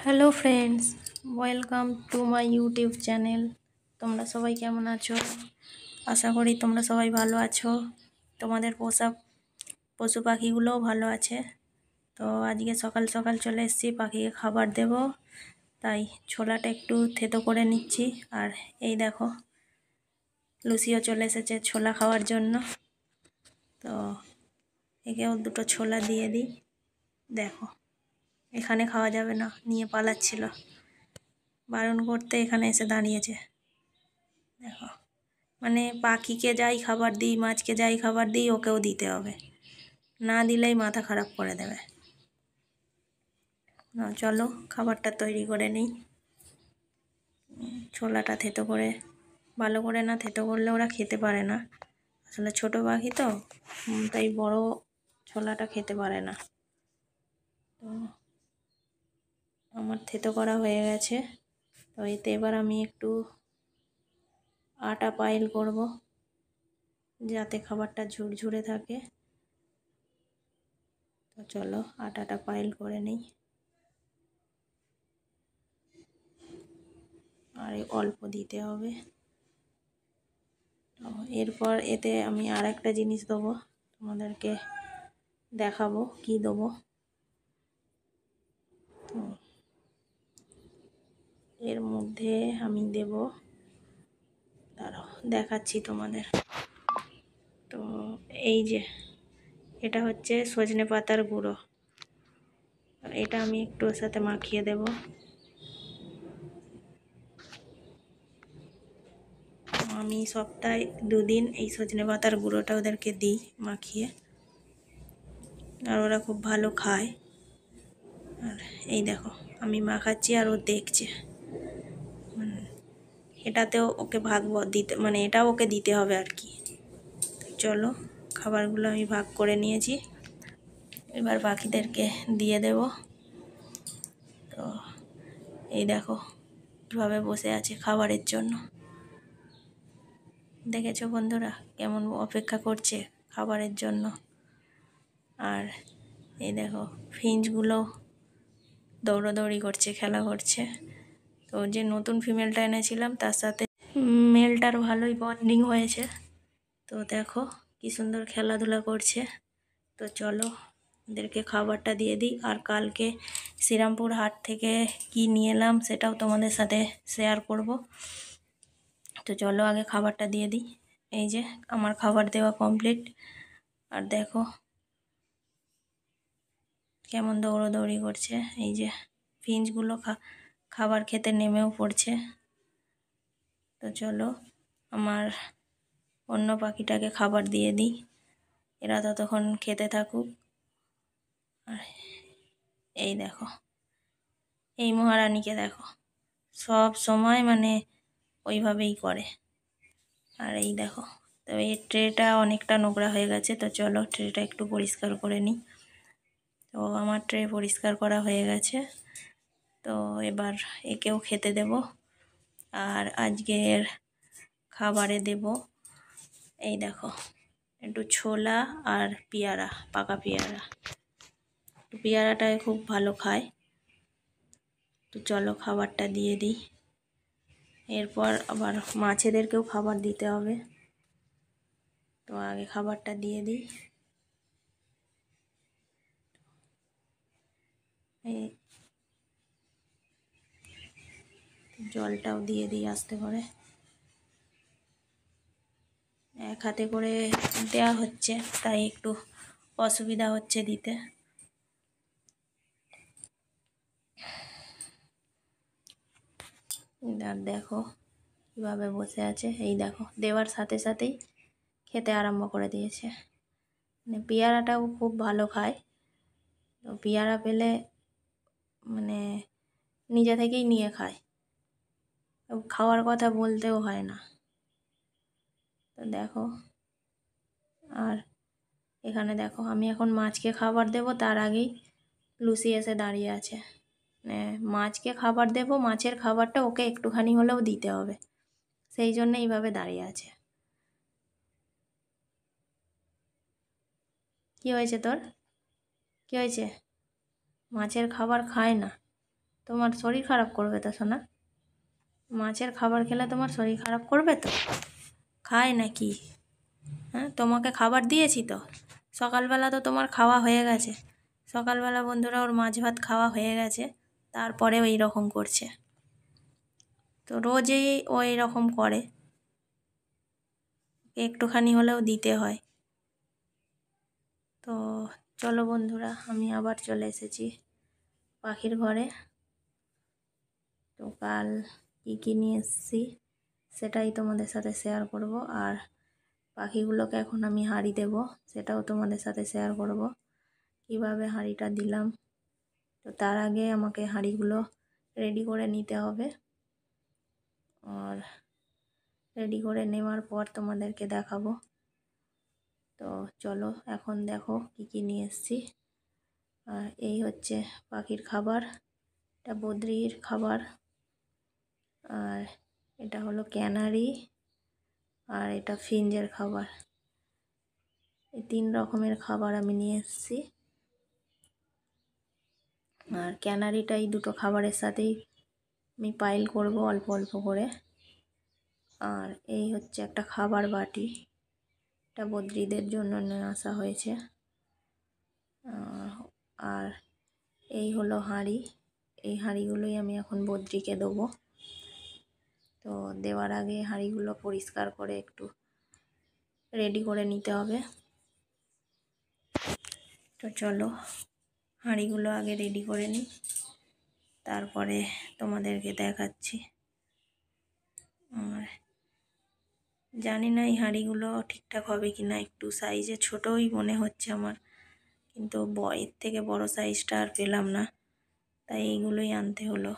Hello friends, welcome to my YouTube channel. তোমরা সবাই কেমন আছো? আশা করি তোমরা সবাই ভালো আছো। তোমাদের পোষা পশু পাখিগুলোও ভালো আছে। তো আজকে সকাল সকাল চলে এসেছি পাখিকে খাবার দেব, তাই ছোলাটা একটু থেতো করে নিচ্ছি। আর এই দেখো, লুসিও চলে এসেছে ছোলা খাওয়ার জন্য। তো একেও দুটো ছোলা দিয়ে দিই। দেখো, এখানে খাওয়া যাবে না, নিয়ে পালাচ্ছিল, বারণ করতে এখানে এসে দাঁড়িয়েছে। দেখো, মানে পাখিকে যাই খাবার দিই, মাছকে যাই খাবার দিই, ওকেও দিতে হবে, না দিলেই মাথা খারাপ করে দেবে। চলো খাবারটা তৈরি করে নিই। ছোলাটা থেতো করে, ভালো করে না থেতো করলে ওরা খেতে পারে না। আসলে ছোট পাখি তো, তাই বড় ছোলাটা খেতে পারে না। তো আমার থেতো করা হয়ে গেছে। তো এতে এবার আমি একটু আটা পাইল করব, যাতে খাবারটা ঝুরঝুরে থাকে। তো চলো আটাটা পাইল করে নিই। আর অল্প দিতে হবে। তো এরপর এতে আমি আর একটা জিনিস দেবো, তোমাদেরকে দেখাবো কি দেবো। তো এর মধ্যে আমি দেব, দাঁড়াও দেখাচ্ছি তোমাদের। তো এই যে, এটা হচ্ছে সজনে পাতার গুঁড়ো। এটা আমি একটু ওর সাথে মাখিয়ে দেব। আমি সপ্তাহে 2 দিন এই সজনে পাতার গুঁড়োটা ওদেরকে দিই মাখিয়ে, আর ওরা খুব ভালো খায়। আর এই দেখো, আমি মাখাচ্ছি আর ও দেখছে। এটাতেও ওকে ভাগ দিতে, মানে এটাও ওকে দিতে হবে আর কি। চলো খাবারগুলো আমি ভাগ করে নিয়েছি, এবার বাকিদেরকে দিয়ে দেব। তো এই দেখো কীভাবে বসে আছে খাবারের জন্য। দেখেছো বন্ধুরা কেমন অপেক্ষা করছে খাবারের জন্য। আর এই দেখো ফিঞ্চগুলো দৌড়োদৌড়ি করছে, খেলা করছে। তো যে নতুন ফিমেলটা এনেছিলাম তার সাথে মেলটার ভালোই বন্ডিং হয়েছে। তো দেখো কি সুন্দর খেলাধুলা করছে। তো চলো এদেরকে খাবারটা দিয়ে দিই। আর কালকে শ্রীরামপুর হাট থেকে কি নিয়ে এলাম সেটাও তোমাদের সাথে শেয়ার করব। তো চলো আগে খাবারটা দিয়ে দিই। এই যে আমার খাবার দেওয়া কমপ্লিট। আর দেখো কেমন দৌড়োদৌড়ি করছে। এই যে ফিঞ্চগুলো খাবার খেতে নেমেও পড়ছে। তো চলো আমার অন্য পাখিটাকে খাবার দিয়ে দিই, এরা ততক্ষণ খেতে থাকুক। আর এই দেখো, এই মহারানীকে দেখো, সব সময় মানে ওইভাবেই করে। আর এই দেখো, তো এই ট্রেটা অনেকটা নোংরা হয়ে গেছে। তো চলো ট্রেটা একটু পরিষ্কার করে নিই। তো আমার ট্রে পরিষ্কার করা হয়ে গেছে। তো এবার একেও খেতে দেব। আর আজকের খাবারে দেব এই দেখো একটু ছোলা আর পেয়ারা, পাকা পেয়ারা। পেয়ারাটায় খুব ভালো খায়। তো চলো খাবারটা দিয়ে দিই। এরপর আবার মাছেদেরকেও খাবার দিতে হবে। তো আগে খাবারটা দিয়ে দিই। এই জলটাও দিয়ে দিই আস্তে করে। এক হাতে করে দেওয়া হচ্ছে, তাই একটু অসুবিধা হচ্ছে দিতে। আর দেখো কীভাবে বসে আছে। এই দেখো দেওয়ার সাথে সাথেই খেতে আরম্ভ করে দিয়েছে। মানে পেয়ারাটাও খুব ভালো খায়। তো পেয়ারা পেলে মানে নিজে থেকেই নিয়ে খায়, খাওয়ার কথা বলতেও হয় না। তো দেখো, আর এখানে দেখো আমি এখন মাছকে খাবার দেব, তার আগেই লুসি এসে দাঁড়িয়ে আছে। মাছকে খাবার দেব, মাছের খাবারটা ওকে একটুখানি হলেও দিতে হবে, সেই জন্য এইভাবে দাঁড়িয়ে আছে। কি হয়েছে তোর? কি হয়েছে? মাছের খাবার খায় না? তোমার শরীর খারাপ করবে তো সোনা? মাছের খাবার খেলে তোমার শরীর খারাপ করবে তো? খায় নাকি? হ্যাঁ, তোমাকে খাবার দিয়েছি তো। সকালবেলা তো তোমার খাওয়া হয়ে গেছে। সকালবেলা বন্ধুরা ওর মাছ ভাত খাওয়া হয়ে গেছে, তারপরেও এই রকম করছে। তো রোজই ও এরকম করে, একটুখানি হলেও দিতে হয়। তো চলো বন্ধুরা, আমি আবার চলে এসেছি পাখির ঘরে। তো কাল কী নিয়ে এসেছি সেটাই তোমাদের সাথে শেয়ার করব, আর পাখিগুলোকে এখন আমি হাঁড়ি দেব সেটাও তোমাদের সাথে শেয়ার করব, কিভাবে হাঁড়িটা দিলাম। তো তার আগে আমাকে হাঁড়িগুলো রেডি করে নিতে হবে, আর রেডি করে নেওয়ার পর তোমাদেরকে দেখাবো। তো চলো এখন দেখো কী নিয়ে এসেছি। আর এই হচ্ছে পাখির খাবার, এটা বদ্রির খাবার, আর এটা হলো ক্যানারি, আর এটা ফিঞ্চের খাবার। এই 3 রকমের খাবার আমি নিয়ে এসেছি। আর ক্যানারিটা এই দুটো খাবারের সাথেই আমি পাইল করব অল্প অল্প করে। আর এই হচ্ছে একটা খাবার বাটি, এটা বদ্রিদের জন্য নিয়ে আসা হয়েছে। আর এই হলো হাঁড়ি, এই হাঁড়িগুলোই আমি এখন বদ্রিকে দেবো। তো দেওয়ার আগে হাঁড়িগুলো পরিষ্কার করে একটু রেডি করে নিতে হবে। তো চলো হাঁড়িগুলো আগে রেডি করে নিই, তারপরে তোমাদেরকে দেখাচ্ছি। আর জানি না এই হাঁড়িগুলো ঠিকঠাক হবে কি না, একটু সাইজে ছোটোই মনে হচ্ছে আমার, কিন্তু এর থেকে বড় সাইজটা আর পেলাম না, তাই এইগুলোই আনতে হলো।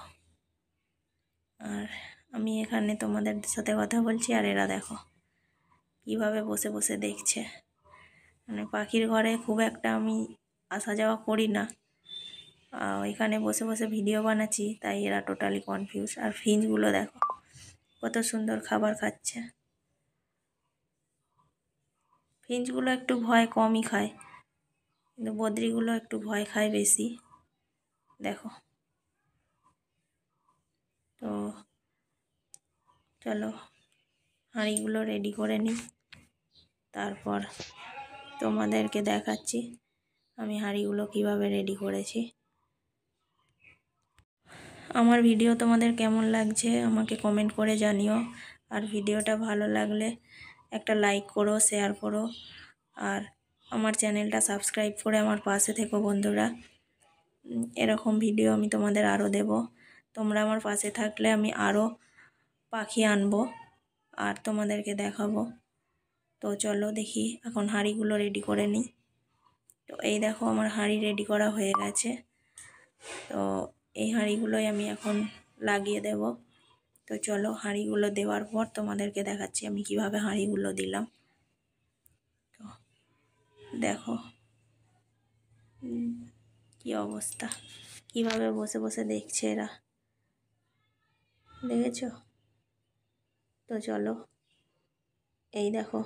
আর আমি এখানে তোমাদের সাথে কথা বলছি, আর এরা দেখো কীভাবে বসে বসে দেখছে। মানে পাখির ঘরে খুব একটা আমি আসা যাওয়া করি না, এখানে বসে বসে ভিডিও বানাচ্ছি, তাই এরা টোটালি কনফিউজ। আর ফিঞ্চগুলো দেখো কত সুন্দর খাবার খাচ্ছে। ফিঞ্চগুলো একটু ভয় কমই খায়, কিন্তু বদ্রিগুলো একটু ভয় খায় বেশি, দেখো। তো চলো হাঁড়িগুলো রেডি করে নিই, তারপর তোমাদেরকে দেখাচ্ছি আমি হাঁড়িগুলো কিভাবে রেডি করেছি। আমার ভিডিও তোমাদের কেমন লাগছে আমাকে কমেন্ট করে জানিও, আর ভিডিওটা ভালো লাগলে একটা লাইক করো, শেয়ার করো, আর আমার চ্যানেলটা সাবস্ক্রাইব করে আমার পাশে থেকো বন্ধুরা। এরকম ভিডিও আমি তোমাদের আরও দেব, তোমরা আমার পাশে থাকলে আমি আরও পাখি আনবো আর তোমাদেরকে দেখাবো। তো চলো দেখি এখন হাঁড়িগুলো রেডি করে নিই। তো এই দেখো আমার হাঁড়ি রেডি করা হয়ে গেছে। তো এই হাঁড়িগুলোই আমি এখন লাগিয়ে দেব। তো চলো হাঁড়িগুলো দেওয়ার পর তোমাদেরকে দেখাচ্ছি আমি কিভাবে হাঁড়িগুলো দিলাম। তো দেখো কি অবস্থা, কিভাবে বসে বসে দেখছে এরা, দেখেছো? তো চলো এই দেখো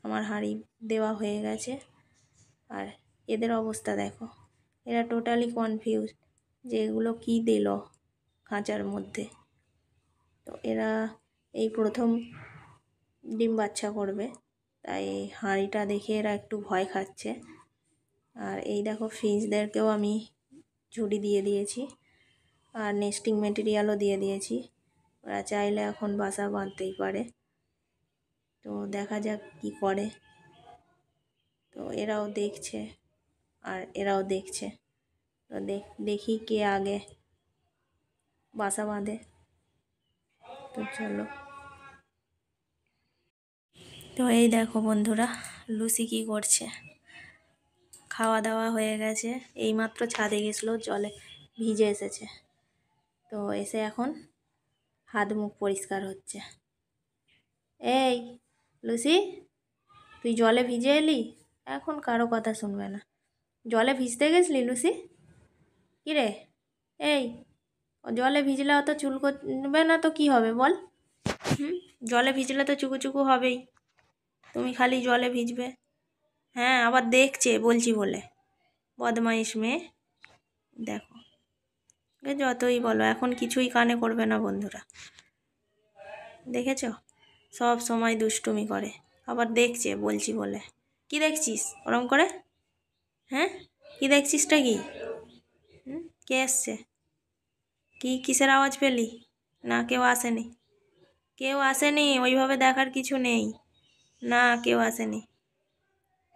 আমার হাঁড়ি দেওয়া হয়ে গেছে, আর এদের অবস্থা দেখো, এরা টোটালি কনফিউজ যে এগুলো কী দিল খাঁচার মধ্যে। তো এরা এই প্রথম ডিম বাচ্চা করবে, তাই হাঁড়িটা দেখে এরা একটু ভয় খাচ্ছে। আর এই দেখো ফিঞ্চদেরকেও আমি ঝুড়ি দিয়ে দিয়েছি, আর নেস্টিং মেটেরিয়ালও দিয়ে দিয়েছি, ওরা চাইলে এখন বাসা বাঁধতেই পারে। তো দেখা যাক কি করে। তো এরাও দেখছে আর এরাও দেখছে, তো দেখি কে আগে বাসা বাঁধে। তো চলো, তো এই দেখো বন্ধুরা লুসি কি করছে। খাওয়া দাওয়া হয়ে গেছে, এইমাত্র ছাদে গেছিলো, জলে ভিজে এসেছে। তো এসে এখন হাত মুখ পরিষ্কার হচ্ছে। এই লুসি, তুই জলে ভিজে এলি, এখন কারো কথা শুনবে না। জলে ভিজতে গেছলি লুসি? কিরে এই, জলে ভিজলে অত চুল করবে না তো কি হবে বল? জলে ভিজলে তো চুকু চুকু হবেই, তুমি খালি জলে ভিজবে। হ্যাঁ আবার দেখছে বলছি বলে, বদমাইশ মেয়ে। দেখো যতই বলো এখন কিছুই কানে করবে না বন্ধুরা, দেখেছো? সব সময় দুষ্টুমি করে, আবার দেখছে বলছি বলে। কি দেখছিস ওরম করে? হ্যাঁ, কি দেখছিসটা কি? কে এসছে? কিসের আওয়াজ পেলি? না কেউ আসেনি, কেউ আসেনি, ওইভাবে দেখার কিছু নেই। না কেউ আসেনি।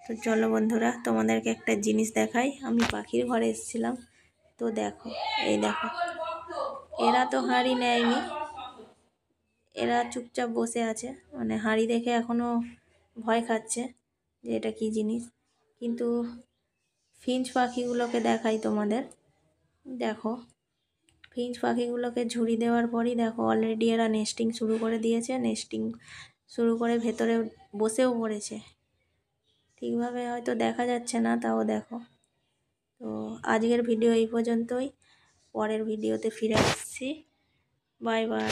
তো চলো বন্ধুরা, তোমাদেরকে একটা জিনিস দেখাই। আমি পাখির ঘরে এসেছিলাম, তো দেখো, এই দেখো, এরা তো হাঁড়ি নেয়নি, এরা চুপচাপ বসে আছে, মানে হাঁড়ি দেখে এখনও ভয় খাচ্ছে যে এটা কি জিনিস। কিন্তু ফিঞ্চ পাখিগুলোকে দেখাই তোমাদের, দেখো ফিঞ্চ পাখিগুলোকে ঝুড়ি দেওয়ার পরই দেখো অলরেডি এরা নেস্টিং শুরু করে দিয়েছে, নেস্টিং শুরু করে ভেতরে বসেও পড়েছে। ঠিকভাবে হয়তো দেখা যাচ্ছে না, তাও দেখো। তো আজকের ভিডিও এই পর্যন্তই, পরের ভিডিওতে ফিরে আসছি। Bye bye.